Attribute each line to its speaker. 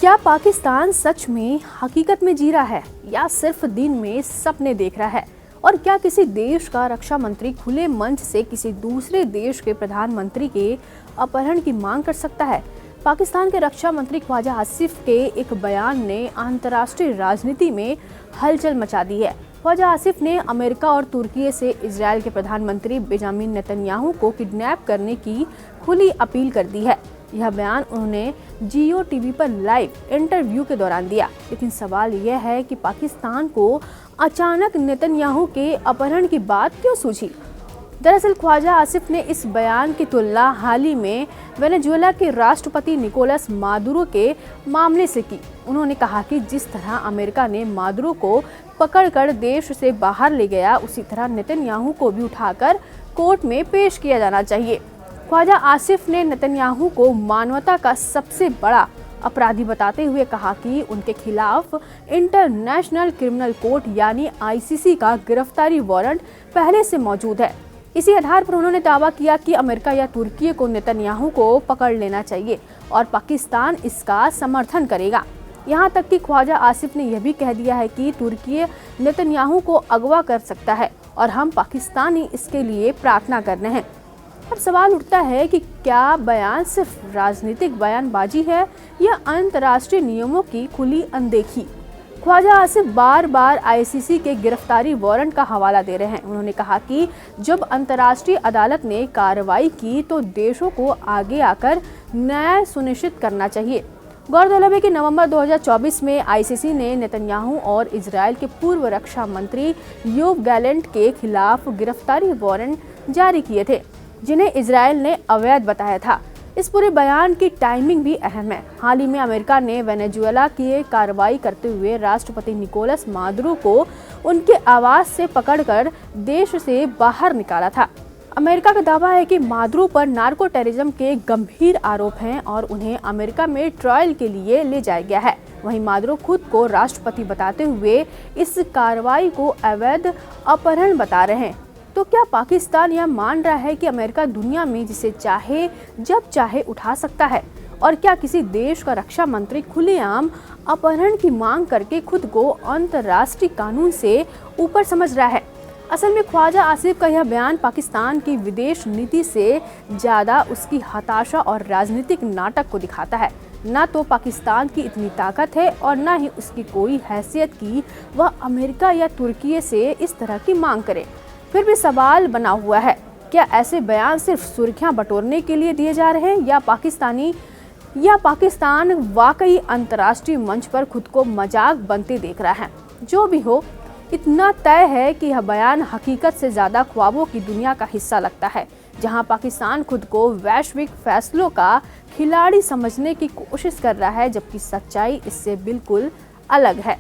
Speaker 1: क्या पाकिस्तान सच में हकीकत में जी रहा है या सिर्फ दिन में सपने देख रहा है? और क्या किसी देश का रक्षा मंत्री खुले मंच से किसी दूसरे देश के प्रधानमंत्री के अपहरण की मांग कर सकता है? पाकिस्तान के रक्षा मंत्री ख्वाजा आसिफ के एक बयान ने अंतर्राष्ट्रीय राजनीति में हलचल मचा दी है। ख्वाजा आसिफ ने अमेरिका और तुर्की से इजरायल के प्रधानमंत्री बेंजामिन नेतन्याहू को किडनैप करने की खुली अपील कर दी है। यह बयान उन्होंने जियो टीवी पर लाइव इंटरव्यू के दौरान दिया। लेकिन सवाल यह है कि पाकिस्तान को अचानक नेतन्याहू के अपहरण की बात क्यों सूझी? दरअसल ख्वाजा आसिफ ने इस बयान की तुलना हाल ही में वेनेजुएला के राष्ट्रपति निकोलस मादुरो के मामले से की। उन्होंने कहा कि जिस तरह अमेरिका ने मादुरो को पकड़कर देश से बाहर ले गया, उसी तरह नेतन्याहू को भी उठाकर कोर्ट में पेश किया जाना चाहिए। ख्वाजा आसिफ ने नेतन्याहू को मानवता का सबसे बड़ा अपराधी बताते हुए कहा कि उनके खिलाफ इंटरनेशनल क्रिमिनल कोर्ट यानी आईसीसी का गिरफ्तारी वारंट पहले से मौजूद है। इसी आधार पर उन्होंने दावा किया कि अमेरिका या तुर्की को नेतन्याहू को पकड़ लेना चाहिए और पाकिस्तान इसका समर्थन करेगा। यहाँ तक कि ख्वाजा आसिफ ने यह भी कह दिया है कि तुर्की नेतन्याहू को अगवा कर सकता है और हम पाकिस्तानी इसके लिए प्रार्थना कर रहे हैं। अब सवाल उठता है कि क्या बयान सिर्फ राजनीतिक बयानबाजी है या अंतर्राष्ट्रीय नियमों की खुली अनदेखी? ख्वाजा आसिफ बार बार आईसीसी के गिरफ्तारी वारंट का हवाला दे रहे हैं। उन्होंने कहा कि जब अंतर्राष्ट्रीय अदालत ने कार्रवाई की तो देशों को आगे आकर न्याय सुनिश्चित करना चाहिए। गौरतलब है कि नवंबर 2024 में आईसीसी ने नेतन्याहू और इजरायल के पूर्व रक्षा मंत्री योव गैलेंट के खिलाफ गिरफ्तारी वारंट जारी किए थे, जिन्हें इजरायल ने अवैध बताया था। इस पूरे बयान की टाइमिंग भी अहम है। हाल ही में अमेरिका ने वेनेजुएला की कार्रवाई करते हुए राष्ट्रपति निकोलस मादुरो को उनके आवास से पकड़कर देश से बाहर निकाला था। अमेरिका का दावा है कि मादुरो पर नार्को टेररिज्म के गंभीर आरोप हैं और उन्हें अमेरिका में ट्रायल के लिए ले जाया गया है। वहीं मादुरो खुद को राष्ट्रपति बताते हुए इस कार्रवाई को अवैध अपहरण बता रहे हैं। तो क्या पाकिस्तान यह मान रहा है कि अमेरिका दुनिया में जिसे चाहे जब चाहे उठा सकता है? और क्या किसी देश का रक्षा मंत्री खुलेआम अपहरण की मांग करके खुद को अंतर्राष्ट्रीय कानून से ऊपर समझ रहा है? असल में ख्वाजा आसिफ का यह बयान पाकिस्तान की विदेश नीति से ज़्यादा उसकी हताशा और राजनीतिक नाटक को दिखाता है। न तो पाकिस्तान की इतनी ताकत है और न ही उसकी कोई हैसियत कि वह अमेरिका या तुर्की से इस तरह की मांग करे। फिर भी सवाल बना हुआ है, क्या ऐसे बयान सिर्फ सुर्खियां बटोरने के लिए दिए जा रहे हैं या पाकिस्तान वाकई अंतर्राष्ट्रीय मंच पर खुद को मजाक बनते देख रहा है? जो भी हो, इतना तय है कि यह बयान हकीकत से ज़्यादा ख्वाबों की दुनिया का हिस्सा लगता है, जहां पाकिस्तान खुद को वैश्विक फैसलों का खिलाड़ी समझने की कोशिश कर रहा है, जबकि सच्चाई इससे बिल्कुल अलग है।